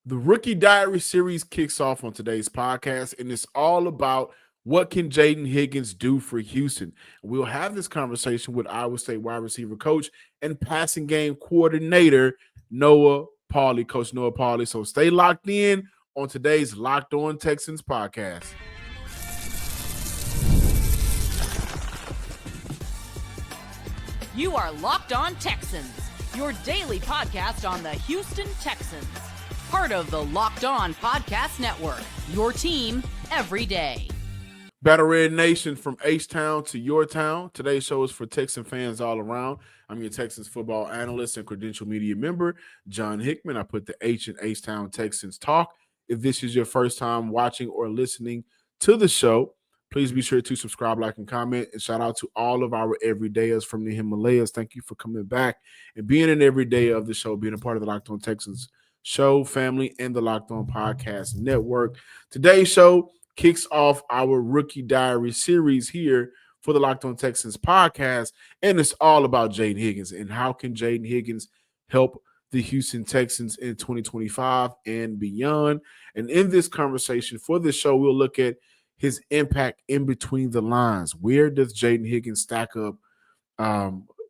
The Rookie Diary series kicks off on today's podcast, and it's all about what can Jayden Higgins do for Houston. We'll have this conversation with Iowa State wide receiver coach and passing game coordinator Noah Pauley, Coach Noah Pauley. So stay locked in on today's Locked On Texans podcast. You are Locked On Texans, your daily podcast on the Houston Texans. Part of the Locked On Podcast Network, your team every day. Battle Red Nation, from H-Town to your town. Today's show is for Texan fans all around. I'm your Texans football analyst and credential media member, John Hickman. I put the H in H-Town Texans Talk. If this is your first time watching or listening to the show, please be sure to subscribe, like, and comment. And shout out to all of our everydayers from the Himalayas. Thank you for coming back and being an everyday of the show, being a part of the Locked On Texans show, family, and the Locked On Podcast Network. Today's show kicks off our Rookie Diary series here for the Locked On Texans podcast, and it's all about Jayden Higgins and how can Jayden Higgins help the Houston Texans in 2025 and beyond. And in this conversation for this show, we'll look at his impact in between the lines. Where does Jayden Higgins stack up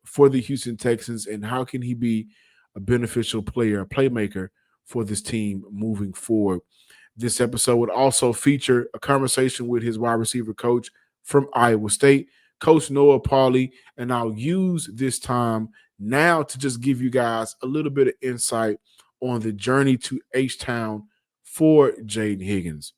for the Houston Texans, and how can he be a beneficial player, a playmaker for this team moving forward? This episode would also feature a conversation with his wide receiver coach from Iowa State, Coach Noah Pauley, and I'll use this time now to just give you guys a little bit of insight on the journey to H-Town for Jayden Higgins.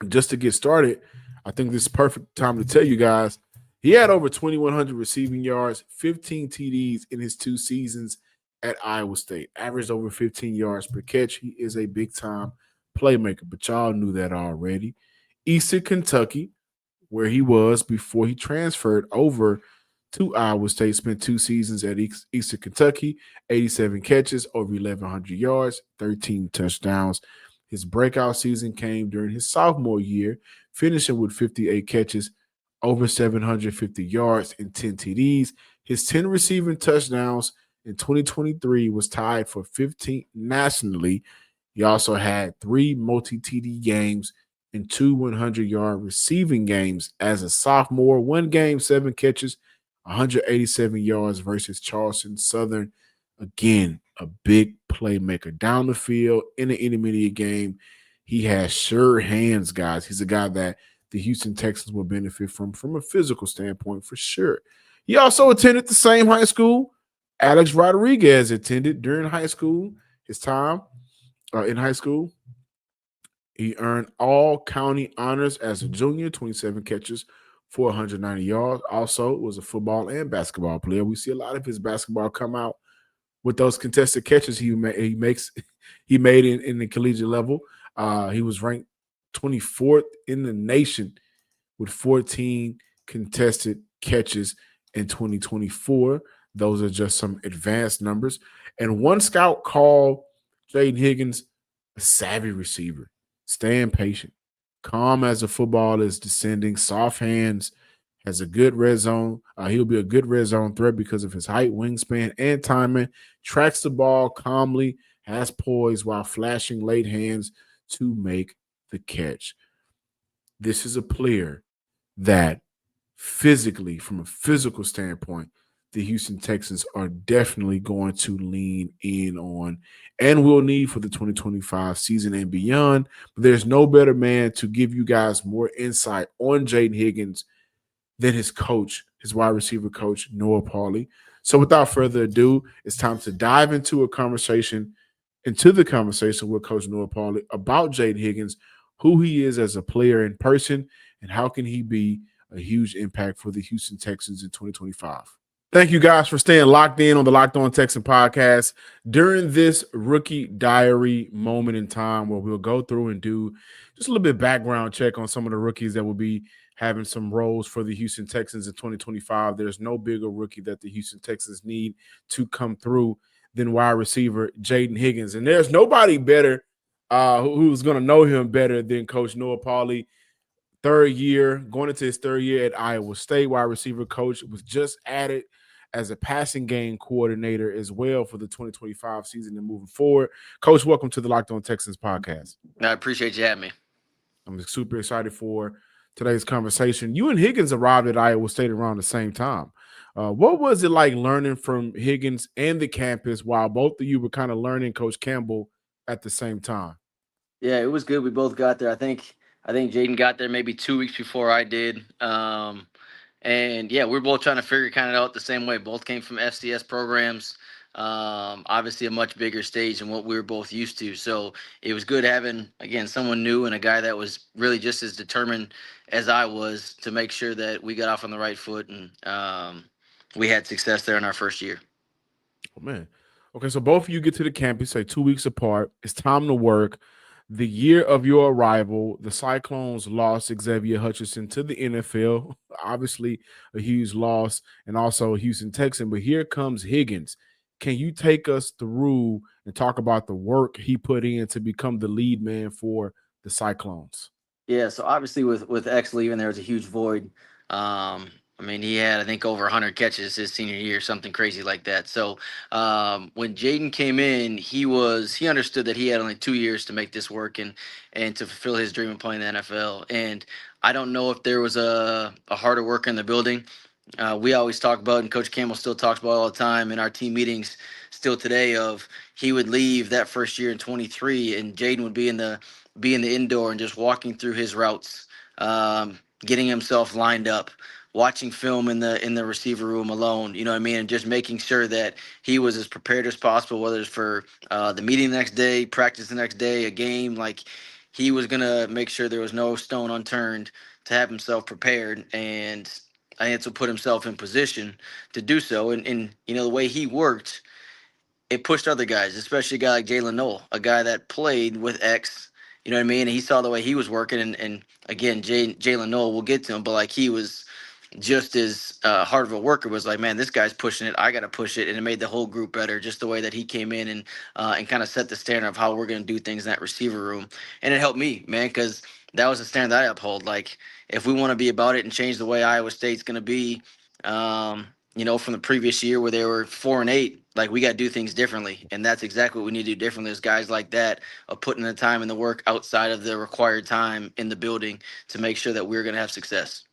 Just to get started, I think this is perfect time to tell you guys he had over 2,100 receiving yards, 15 TDs in his 2 seasons at Iowa State, averaged over 15 yards per catch. He is a big-time playmaker, but y'all knew that already. Eastern Kentucky, where he was before he transferred over to Iowa State, spent 2 seasons at Eastern Kentucky, 87 catches, over 1,100 yards, 13 touchdowns. His breakout season came during his sophomore year, finishing with 58 catches, over 750 yards, and 10 TDs. His 10 receiving touchdowns in 2023 was tied for 15th nationally. He also had 3 multi-TD games and 2 100-yard receiving games as a sophomore. 1 game, 7 catches, 187 yards versus Charleston Southern. Again, a big playmaker down the field in an intermediate game. He has sure hands, guys. He's a guy that the Houston Texans will benefit from a physical standpoint for sure. He also attended the same high school Alex Rodriguez attended during high school. His time in high school, he earned all county honors as a junior, 27 catches for 190 yards. Also was a football and basketball player. We see a lot of his basketball come out with those contested catches he made in the collegiate level. He was ranked 24th in the nation with 14 contested catches in 2024. Those are just some advanced numbers. And one scout called Jayden Higgins a savvy receiver, staying patient, calm as the football is descending, soft hands, has a good red zone. He'll be a good red zone threat because of his height, wingspan, and timing. Tracks the ball calmly, has poise while flashing late hands to make the catch. This is a player that physically, from a physical standpoint, the Houston Texans are definitely going to lean in on and will need for the 2025 season and beyond. But there's no better man to give you guys more insight on Jayden Higgins than his coach, his wide receiver coach, Noah Pauley. So without further ado, it's time to dive into the conversation with Coach Noah Pauley about Jayden Higgins, who he is as a player in person, and how can he be a huge impact for the Houston Texans in 2025. Thank you guys for staying locked in on the Locked On Texan podcast during this Rookie Diary moment in time where we'll go through and do just a little bit of background check on some of the rookies that will be having some roles for the Houston Texans in 2025. There's no bigger rookie that the Houston Texans need to come through than wide receiver Jayden Higgins. And there's nobody better who's going to know him better than Coach Noah Pauley. Going into his third year at Iowa State, wide receiver coach was just added as a passing game coordinator as well for the 2025 season and moving forward. Coach, welcome to the Locked On Texans podcast. I appreciate you having me. I'm super excited for today's conversation. You and Higgins arrived at Iowa State around the same time. What was it like learning from Higgins and the campus while both of you were kind of learning Coach Campbell at the same time? Yeah, it was good. We both got there. I think Jayden got there maybe 2 weeks before I did. And yeah, we're both trying to figure kind of out the same way. Both came from FCS programs. Obviously a much bigger stage than what we were both used to. So it was good having again someone new and a guy that was really just as determined as I was to make sure that we got off on the right foot and we had success there in our first year. Oh, man. Okay, so both of you get to the campus, say 2 weeks apart. It's time to work. The year of your arrival, the Cyclones lost Xavier Hutchinson to the NFL. Obviously, a huge loss, and also a Houston Texan. But here comes Higgins. Can you take us through and talk about the work he put in to become the lead man for the Cyclones? Yeah, so obviously with X leaving, there was a huge void. I mean, he had I think over 100 catches his senior year, something crazy like that. So when Jayden came in, he understood that he had only 2 years to make this work and to fulfill his dream of playing the NFL. And I don't know if there was a harder worker in the building. We always talk about, and Coach Campbell still talks about all the time in our team meetings still today. Of he would leave that first year in 23, and Jayden would be in the indoor and just walking through his routes, getting himself lined up, watching film in the receiver room alone. You know what I mean, and just making sure that he was as prepared as possible, whether it's for the meeting the next day, practice the next day, a game. Like he was gonna make sure there was no stone unturned to have himself prepared, and I think to put himself in position to do so. And the way he worked, it pushed other guys, especially a guy like Jalen Noel, a guy that played with X. You know what I mean? And he saw the way he was working. And again, Jalen Noel, we'll get to him, but like he was just as hard of a worker. Was like, man, this guy's pushing it. I got to push it. And it made the whole group better, just the way that he came in and kind of set the standard of how we're going to do things in that receiver room. And it helped me, man, because that was the standard that I uphold. Like, if we want to be about it and change the way Iowa State's going to be, from the previous year where they were 4-8, like we got to do things differently. And that's exactly what we need to do differently. There's guys like that of putting the time and the work outside of the required time in the building to make sure that we're going to have success.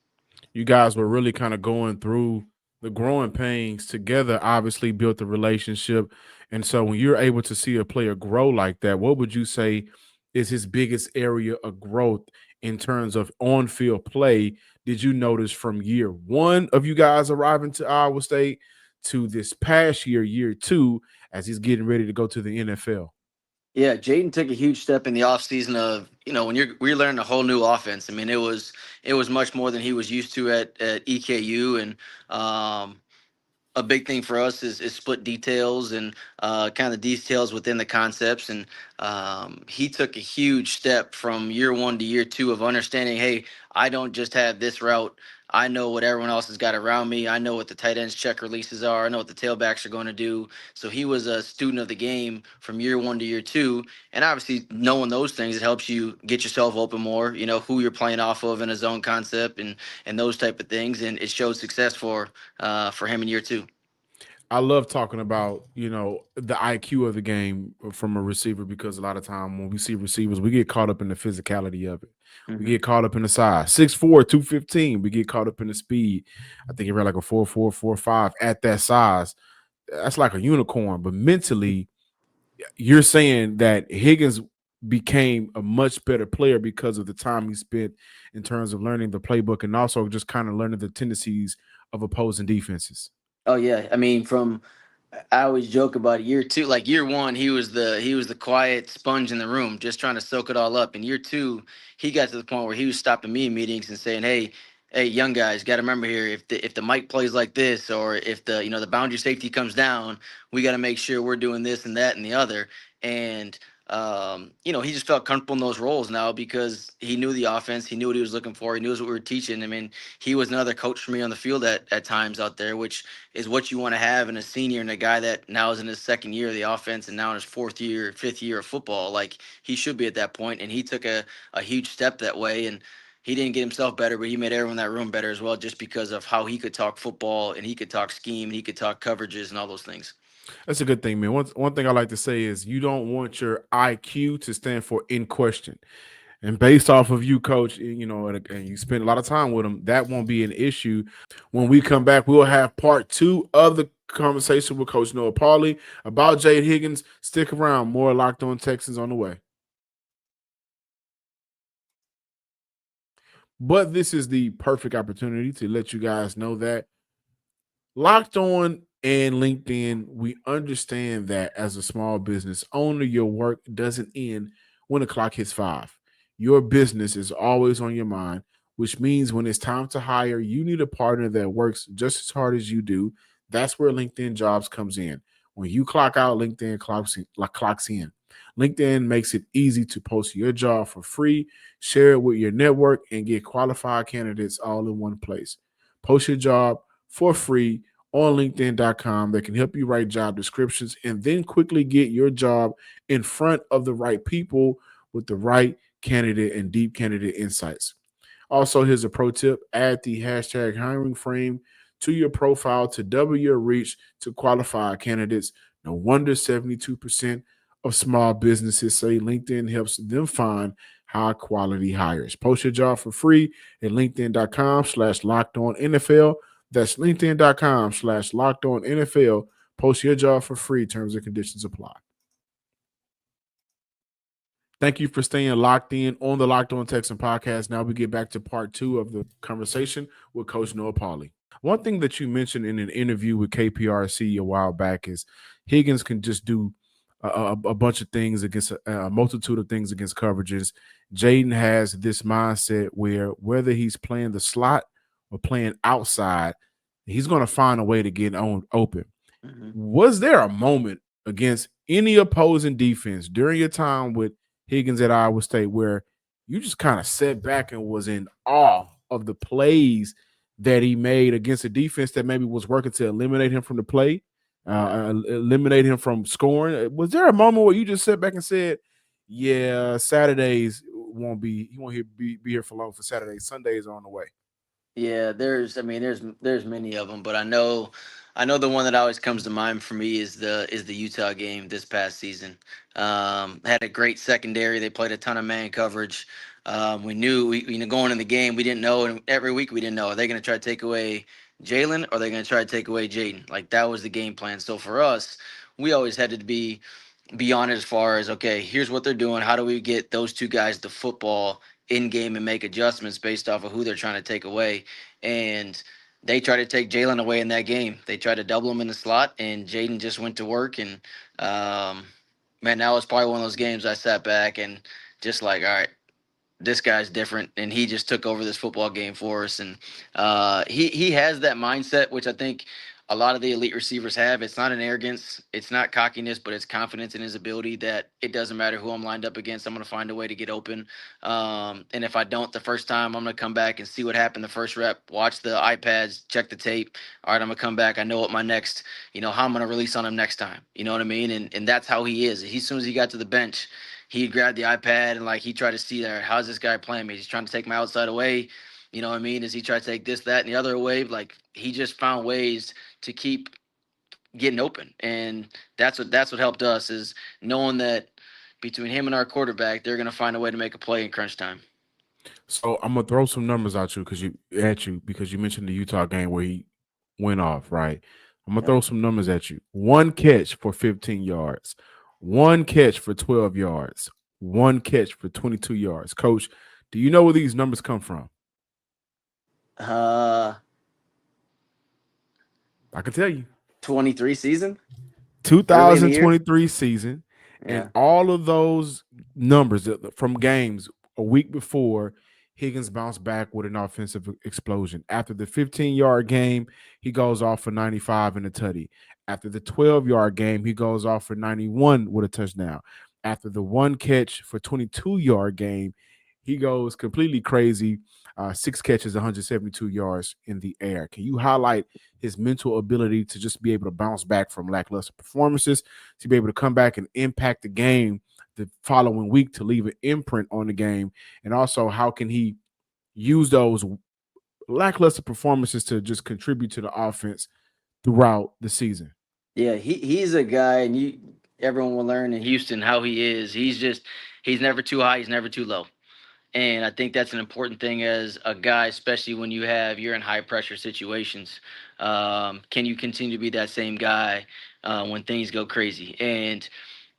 You guys were really kind of going through the growing pains together, obviously built the relationship. And so when you're able to see a player grow like that, what would you say is his biggest area of growth in terms of on-field play? Did you notice from year one of you guys arriving to Iowa State to this past year, year two, as he's getting ready to go to the NFL? Yeah, Jayden took a huge step in the offseason of, when we're learning a whole new offense. I mean, it was much more than he was used to at EKU. And a big thing for us is split details and kind of details within the concepts. And he took a huge step from year one to year two of understanding, hey, I don't just have this route. I know what everyone else has got around me. I know what the tight ends check releases are. I know what the tailbacks are going to do. So he was a student of the game from year one to year two. And obviously knowing those things, it helps you get yourself open more, who you're playing off of in a zone concept and those type of things. And it showed success for him in year two. I love talking about, the IQ of the game from a receiver, because a lot of time when we see receivers, we get caught up in the physicality of it. We Mm-hmm. get caught up in the size. 6'4", 215. We get caught up in the speed. I think he ran like a 4.4, 4.5 at that size. That's like a unicorn. But mentally, you're saying that Higgins became a much better player because of the time he spent in terms of learning the playbook and also just kind of learning the tendencies of opposing defenses. Oh yeah, I mean, I always joke about year two. Like year one, he was the quiet sponge in the room, just trying to soak it all up. In year two, he got to the point where he was stopping me in meetings and saying, "Hey, young guys, got to remember here. If the mic plays like this, or if the boundary safety comes down, we got to make sure we're doing this and that and the other." And he just felt comfortable in those roles now because he knew the offense, he knew what he was looking for, he knew what we were teaching. I mean, he was another coach for me on the field at times out there, which is what you want to have in a senior and a guy that now is in his second year of the offense and now in his fourth year, fifth year of football. Like he should be at that point, and he took a huge step that way. And he didn't get himself better, but he made everyone in that room better as well, just because of how he could talk football and he could talk scheme and he could talk coverages and all those things. That's a good thing, man. One thing I like to say is you don't want your IQ to stand for in question. And based off of you, coach, and you spend a lot of time with him, that won't be an issue. When we come back, we'll have part 2 of the conversation with Coach Noah Pauley about Jayden Higgins. Stick around. More Locked On Texans on the way. But this is the perfect opportunity to let you guys know that Locked On and LinkedIn, we understand that as a small business owner, your work doesn't end when the clock hits 5. Your business is always on your mind, which means when it's time to hire, you need a partner that works just as hard as you do. That's where LinkedIn Jobs comes in. When you clock out, LinkedIn clocks in. LinkedIn makes it easy to post your job for free, share it with your network, and get qualified candidates all in one place. Post your job for free on LinkedIn.com that can help you write job descriptions and then quickly get your job in front of the right people with the right candidate and deep candidate insights. Also, here's a pro tip: add the hashtag hiring frame to your profile to double your reach to qualified candidates. No wonder 72% of small businesses say LinkedIn helps them find high quality hires. Post your job for free at LinkedIn.com/locked on NFL. That's LinkedIn.com/locked on NFL. Post your job for free. Terms and conditions apply. Thank you for staying locked in on the Locked On Texan podcast. Now we get back to part 2 of the conversation with Coach Noah Pauley. One thing that you mentioned in an interview with KPRC a while back is Higgins can just do a bunch of things against a multitude of things against coverages. Jayden has this mindset where whether he's playing the slot or playing outside, he's going to find a way to get on open. Mm-hmm. Was there a moment against any opposing defense during your time with Higgins at Iowa State where you just kind of sat back and was in awe of the plays that he made against a defense that maybe was working to eliminate him from the play, eliminate him from scoring? Was there a moment where you just sat back and said, yeah, Saturdays he won't be here for long for Saturdays. Sundays are on the way? Yeah, there's many of them, but I know the one that always comes to mind for me is the Utah game this past season. Had a great secondary. They played a ton of man coverage. We knew going in the game, we didn't know, and every week we didn't know, are they going to try to take away Jalen or are they going to try to take away Jayden? Like, that was the game plan. So for us, we always had to be on it as far as, okay, here's what they're doing. How do we get those two guys the football in game and make adjustments based off of who they're trying to take away? And they tried to take Jalen away in that game. They tried to double him in the slot, and Jayden just went to work. And man, that was probably one of those games I sat back and just like, all right, this guy's different, and he just took over this football game for us. And he has that mindset, which I think a lot of the elite receivers have. It's not an arrogance, it's not cockiness, but it's confidence in his ability that it doesn't matter who I'm lined up against, I'm going to find a way to get open. And if I don't the first time, I'm going to come back and see what happened the first rep, watch the iPads, check the tape. All right, I'm going to come back. I know what my next, how I'm going to release on him next time. You know what I mean? And that's how he is. As soon as he got to the bench, he grabbed the iPad and he tried to see there, how's this guy playing me? He's trying to take my outside away. You know what I mean? Does he try to take this, that, and the other away? He just found ways to keep getting open. And that's what helped us, is knowing that between him and our quarterback, they're going to find a way to make a play in crunch time. So I'm going to throw some numbers at you because you mentioned the Utah game where he went off, right? I'm going to throw some numbers at you. 1 catch for 15 yards. 1 catch for 12 yards, 1 catch for 22 yards. Coach, do you know where these numbers come from? I can tell you. 23 season? 2023 season. Yeah. And all of those numbers from games a week before, Higgins bounced back with an offensive explosion. After the 15-yard game, he goes off for 95 and a tutty. After the 12-yard game, he goes off for 91 with a touchdown. After the 1 catch for 22-yard game, he goes completely crazy. 6 catches, 172 yards in the air. Can you highlight his mental ability to just be able to bounce back from lackluster performances, to be able to come back and impact the game the following week, to leave an imprint on the game? And also, how can he use those lackluster performances to just contribute to the offense throughout the season. Yeah, he's a guy, and everyone will learn in Houston how he is. He's never too high, he's never too low. And I think that's an important thing as a guy, especially when you're in high pressure situations. Can you continue to be that same guy when things go crazy? And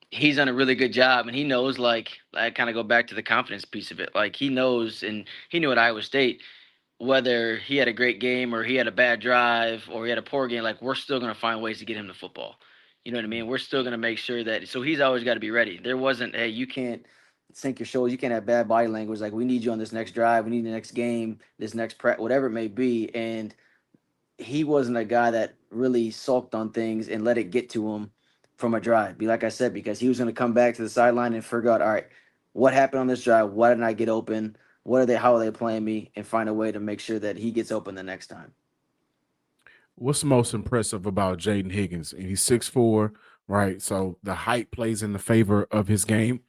he's done a really good job, and he knows. Like, I kind of go back to the confidence piece of it. Like, he knows, and he knew at Iowa State, whether he had a great game or he had a bad drive or he had a poor game, like, we're still going to find ways to get him the football. You know what I mean? We're still going to make sure that. So he's always got to be ready. There wasn't, hey, you can't sink your shoulders. You can't have bad body language. Like, we need you on this next drive. We need the next game, this next prep, whatever it may be. And he wasn't a guy that really sulked on things and let it get to him from a drive. Be like I said, because he was going to come back to the sideline and figure out, all right, what happened on this drive? Why didn't I get open? What are they? How are they playing me? And find a way to make sure that he gets open the next time. What's most impressive about Jayden Higgins? And he's 6'4", right? So the height plays in the favor of his game.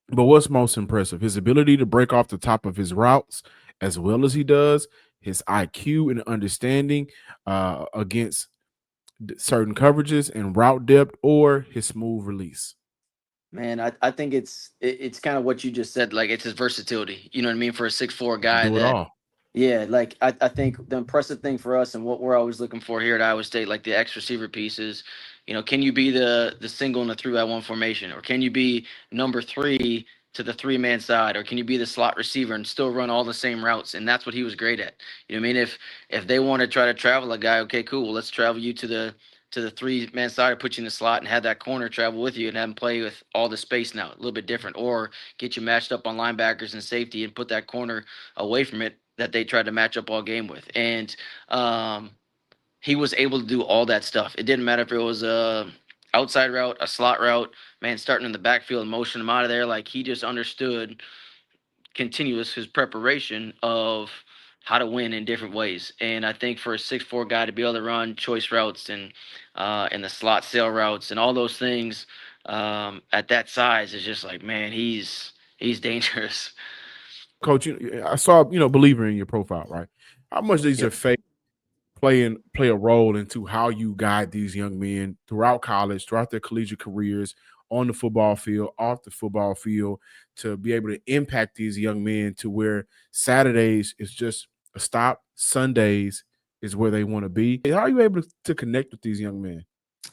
But what's most impressive? His ability to break off the top of his routes as well as he does, his IQ and understanding against certain coverages and route depth, or his smooth release. Man, I think it's kind of what you just said. Like, it's his versatility. You know what I mean? For a 6'4" Can guy do it that. all. Yeah, like, I think the impressive thing for us and what we're always looking for here at Iowa State, like the X receiver pieces, can you be the single in the 3-by-1 formation, or can you be number 3 to the 3-man side, or can you be the slot receiver and still run all the same routes? And that's what he was great at. You know what I mean? If they want to try to travel a guy, okay, cool, well, let's travel you to the 3-man side, or put you in the slot and have that corner travel with you and have him play with all the space now, a little bit different, or get you matched up on linebackers and safety and put that corner away from it that they tried to match up all game with. And um, he was able to do all that stuff. It didn't matter if it was a outside route, a slot route, man, starting in the backfield and motion him out of there. Like, he just understood continuous his preparation of how to win in different ways. And I think for a 6'4" guy to be able to run choice routes and the slot sail routes and all those things at that size is just like, man, he's dangerous. Coach, I saw, believer in your profile, right? How much these Yep. are fake play a role into how you guide these young men throughout college, throughout their collegiate careers, on the football field, off the football field, to be able to impact these young men to where Saturdays is just a stop, Sundays is where they want to be. How are you able to connect with these young men?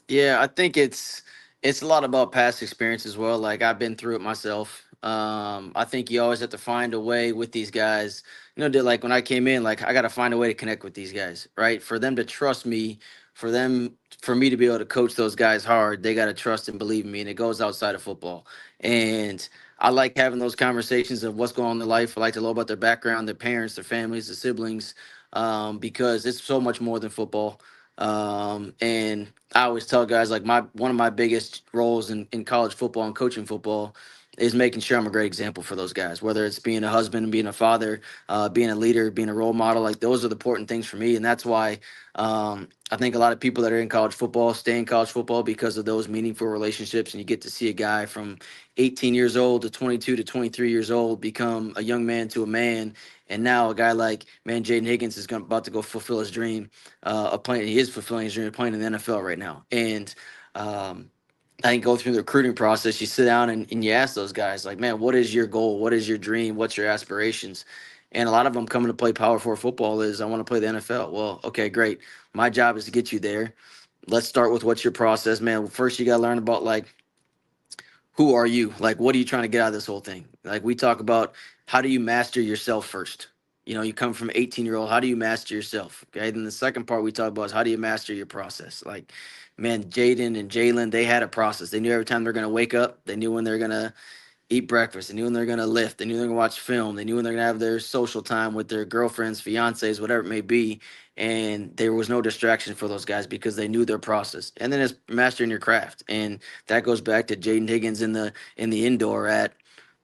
Yeah, I think it's a lot about past experience as well. Like, I've been through it myself. I think you always have to find a way with these guys. Like, when I came in, like, I got to find a way to connect with these guys, right? For them to trust me, for me to be able to coach those guys hard, they got to trust and believe in me, and it goes outside of football. And I like having those conversations of what's going on in their life. I like to know about their background, their parents, their families, their siblings, because it's so much more than football. And I always tell guys, like, one of my biggest roles in college football and coaching football is making sure I'm a great example for those guys, whether it's being a husband and being a father, being a leader, being a role model. Like, those are the important things for me. And that's why I think a lot of people that are in college football stay in college football, because of those meaningful relationships. And you get to see a guy from 18 years old to 22 to 23 years old become a young man to a man. And now a guy like, man, Jayden Higgins is about to go fulfill his dream of playing. He is fulfilling his dream of playing in the NFL right now. And I think go through the recruiting process, you sit down and you ask those guys, like, man, what is your goal? What is your dream? What's your aspirations? And a lot of them coming to play Power 4 football is, I want to play the NFL. Well, okay, great. My job is to get you there. Let's start with what's your process, man. First, you got to learn about, like, who are you? Like, what are you trying to get out of this whole thing? Like, we talk about, how do you master yourself first? You come from 18-year-old. How do you master yourself? Okay. Then the second part we talk about is, how do you master your process? Like, man, Jayden and Jalen, they had a process. They knew every time they're going to wake up. They knew when they're going to eat breakfast. They knew when they're going to lift. They knew they're going to watch film. They knew when they're going to have their social time with their girlfriends, fiancés, whatever it may be. And there was no distraction for those guys, because they knew their process. And then it's mastering your craft. And that goes back to Jayden Higgins in the indoor at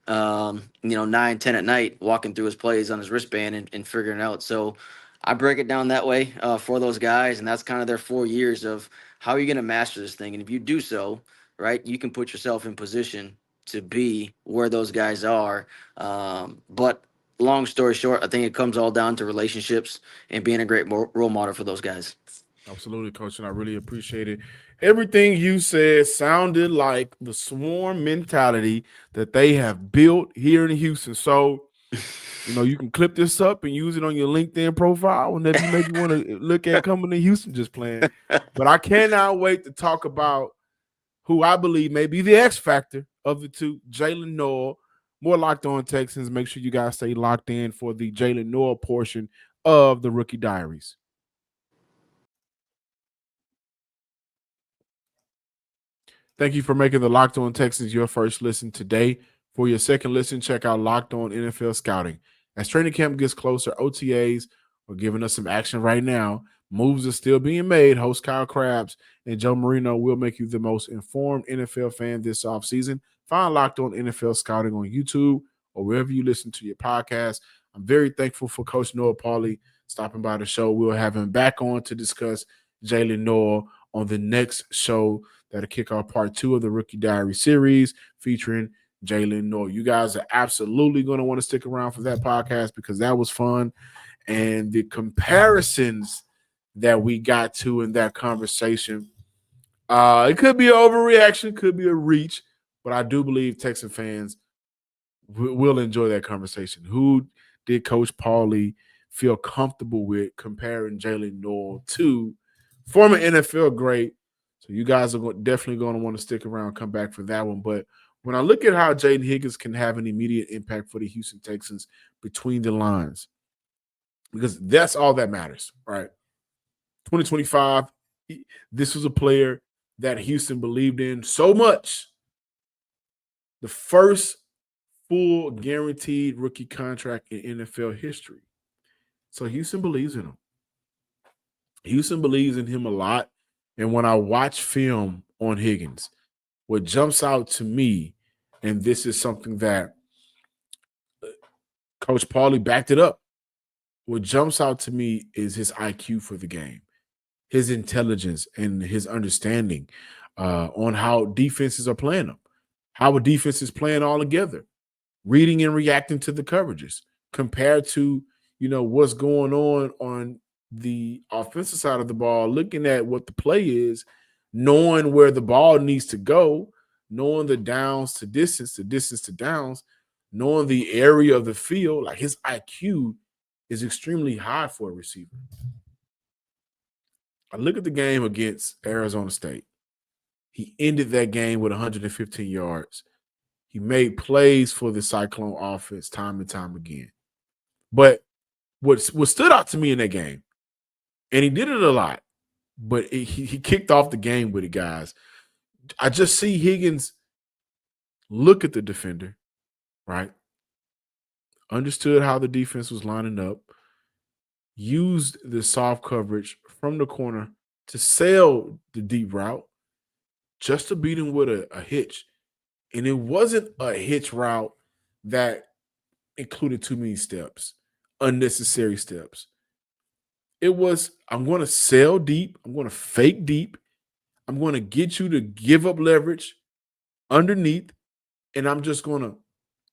9, 10 at night, walking through his plays on his wristband and figuring it out. So I break it down that way for those guys. And that's kind of their 4 years of, how are you going to master this thing? And if you do so, right, you can put yourself in position to be where those guys are. But long story short, I think it comes all down to relationships and being a great role model for those guys. Absolutely, Coach, and I really appreciate it. Everything you said sounded like the swarm mentality that they have built here in Houston. So, you can clip this up and use it on your LinkedIn profile whenever you maybe want to look at coming to Houston just playing. But I cannot wait to talk about who I believe may be the X factor of the two, Jaylen Noel. More Locked On Texans. Make sure you guys stay locked in for the Jaylen Noel portion of the Rookie Diaries. Thank you for making the Locked On Texans your first listen today. For your second listen, check out Locked On NFL Scouting. As training camp gets closer, OTAs are giving us some action right now. Moves are still being made. Host Kyle Krabs and Joe Marino will make you the most informed NFL fan this offseason. Find Locked On NFL Scouting on YouTube or wherever you listen to your podcast. I'm very thankful for Coach Noah Pauley stopping by the show. We'll have him back on to discuss Jaylen Noel on the next show that'll kick off part 2 of the Rookie Diary series featuring Jaylen Noel. You guys are absolutely going to want to stick around for that podcast because that was fun. And the comparisons that we got to in that conversation, it could be an overreaction, could be a reach, but I do believe Texan fans will enjoy that conversation. Who did Coach Pauley feel comfortable with comparing Jaylen Noel to former NFL great? So you guys are definitely going to want to stick around, come back for that one. But when I look at how Jayden Higgins can have an immediate impact for the Houston Texans between the lines, because that's all that matters, right? 2025, this was a player that Houston believed in so much. The first full guaranteed rookie contract in NFL history. So Houston believes in him. Houston believes in him a lot. And when I watch film on Higgins, what jumps out to me, and this is something that Coach Pauley backed it up, what jumps out to me is his IQ for the game, his intelligence, and his understanding on how defenses are playing them, how a defense is playing all together, reading and reacting to the coverages compared to, what's going on the offensive side of the ball, looking at what the play is, knowing where the ball needs to go, knowing the downs to distance to downs, knowing the area of the field. Like, his IQ is extremely high for a receiver. I look at the game against Arizona State. He ended that game with 115 yards. He made plays for the Cyclone offense time and time again. But what stood out to me in that game, and he did it a lot, but he kicked off the game with it, guys. I just see Higgins look at the defender, right? Understood how the defense was lining up, used the soft coverage from the corner to sail the deep route just to beat him with a hitch. And it wasn't a hitch route that included too many steps, unnecessary steps. It was, I'm going to sail deep. I'm going to fake deep. I'm going to get you to give up leverage underneath, and I'm just going to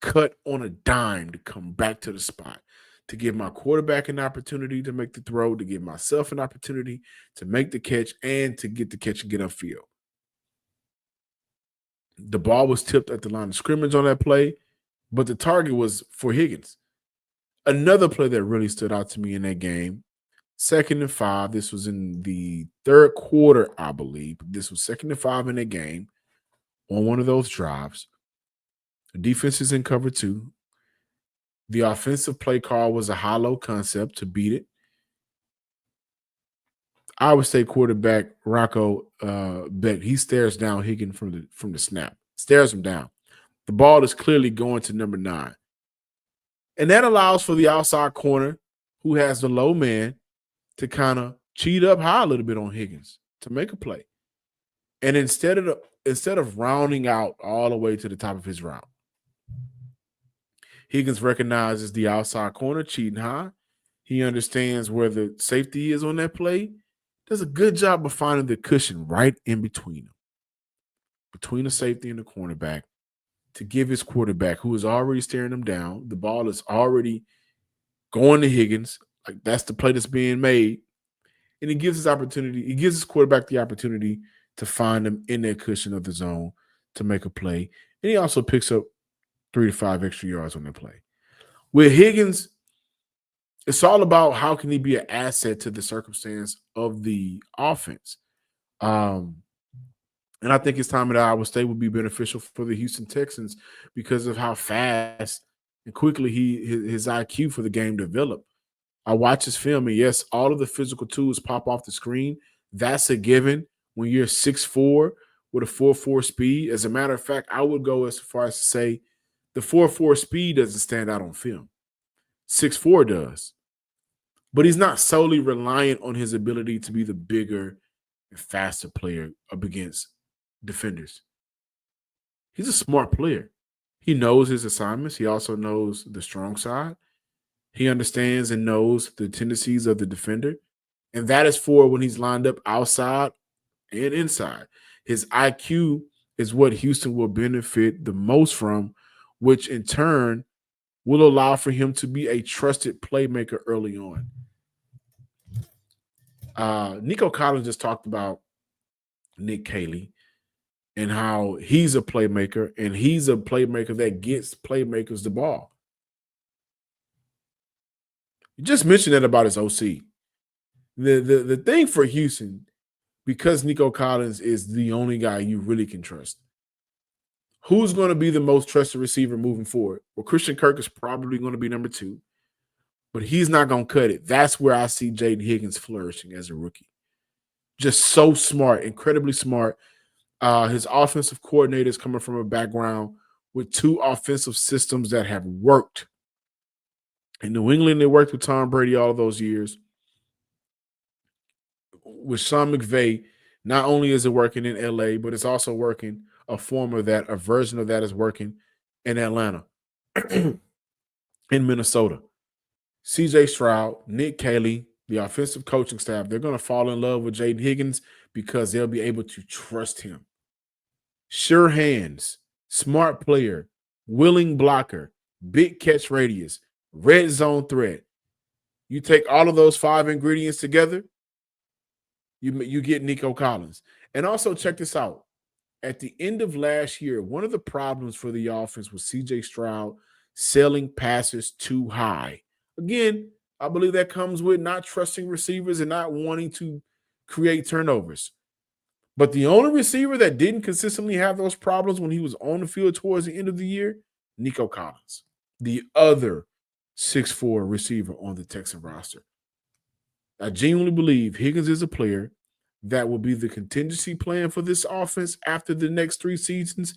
cut on a dime to come back to the spot, to give my quarterback an opportunity to make the throw, to give myself an opportunity to make the catch, and to get the catch and get upfield. The ball was tipped at the line of scrimmage on that play, but the target was for Higgins. Another play that really stood out to me in that game, 2nd and 5. This was in the third quarter, I believe. This was 2nd and 5 in that game on one of those drives. The defense is in cover 2. The offensive play call was a hollow concept to beat it. Iowa State quarterback Rocco Beck, he stares down Higgins from the snap, stares him down. The ball is clearly going to number 9. And that allows for the outside corner, who has the low man, to kind of cheat up high a little bit on Higgins to make a play. And instead of rounding out all the way to the top of his route, Higgins recognizes the outside corner cheating high. He understands where the safety is on that play. Does a good job of finding the cushion right in between them, between the safety and the cornerback, to give his quarterback, who is already staring him down, the ball is already going to Higgins. Like, that's the play that's being made. And he gives his quarterback the opportunity to find him in that cushion of the zone to make a play. And he also picks up 3 to 5 extra yards on the play. With Higgins, it's all about how can he be an asset to the circumstance of the offense. And I think his time at Iowa State would be beneficial for the Houston Texans because of how fast and quickly his IQ for the game developed. I watch his film, and yes, all of the physical tools pop off the screen. That's a given when you're 6'4" with a 4.4 speed. As a matter of fact, I would go as far as to say the 4.4 speed doesn't stand out on film. 6'4" does. But he's not solely reliant on his ability to be the bigger and faster player up against defenders. He's a smart player. He knows his assignments. He also knows the strong side. He understands and knows the tendencies of the defender. And that is for when he's lined up outside and inside. His IQ is what Houston will benefit the most from, which in turn will allow for him to be a trusted playmaker early on. Nico Collins just talked about Nick Caley and how he's a playmaker, and he's a playmaker that gets playmakers the ball. You just mentioned that about his OC. The thing for Houston, because Nico Collins is the only guy you really can trust, who's going to be the most trusted receiver moving forward? Well, Christian Kirk is probably going to be number 2, but he's not going to cut it. That's where I see Jayden Higgins flourishing as a rookie. Just so smart, incredibly smart. His offensive coordinator is coming from a background with 2 offensive systems that have worked. In New England, they worked with Tom Brady all of those years. With Sean McVay, not only is it working in LA, but it's also working a version of that is working in Atlanta, in Minnesota. CJ Stroud, Nick Caley, the offensive coaching staff, they're going to fall in love with Jayden Higgins because they'll be able to trust him. Sure hands, smart player, willing blocker, big catch radius, red zone threat. You take all of those 5 ingredients together, you get Nico Collins. And also check this out. At the end of last year, one of the problems for the offense was CJ Stroud selling passes too high. Again, I believe that comes with not trusting receivers and not wanting to create turnovers. But the only receiver that didn't consistently have those problems when he was on the field towards the end of the year, Nico Collins, the other 6'4" receiver on the Texan roster. I genuinely believe Higgins is a player that will be the contingency plan for this offense after the next 3 seasons.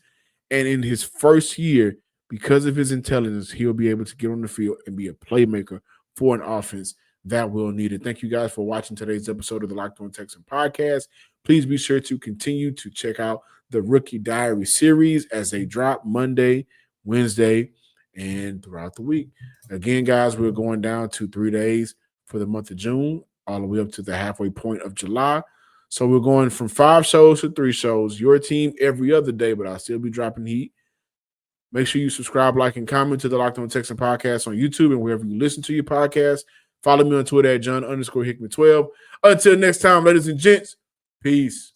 And in his first year, because of his intelligence, he'll be able to get on the field and be a playmaker for an offense that will need it. Thank you guys for watching today's episode of the Locked On Texans podcast. Please be sure to continue to check out the Rookie Diary series as they drop Monday, Wednesday, and throughout the week. Again, guys, we're going down to 3 days for the month of June, all the way up to the halfway point of July. So we're going from 5 shows to 3 shows. Your team every other day, but I'll still be dropping heat. Make sure you subscribe, like, and comment to the Locked On Texans podcast on YouTube and wherever you listen to your podcast. Follow me on Twitter at John_Hickman12. Until next time, ladies and gents, peace.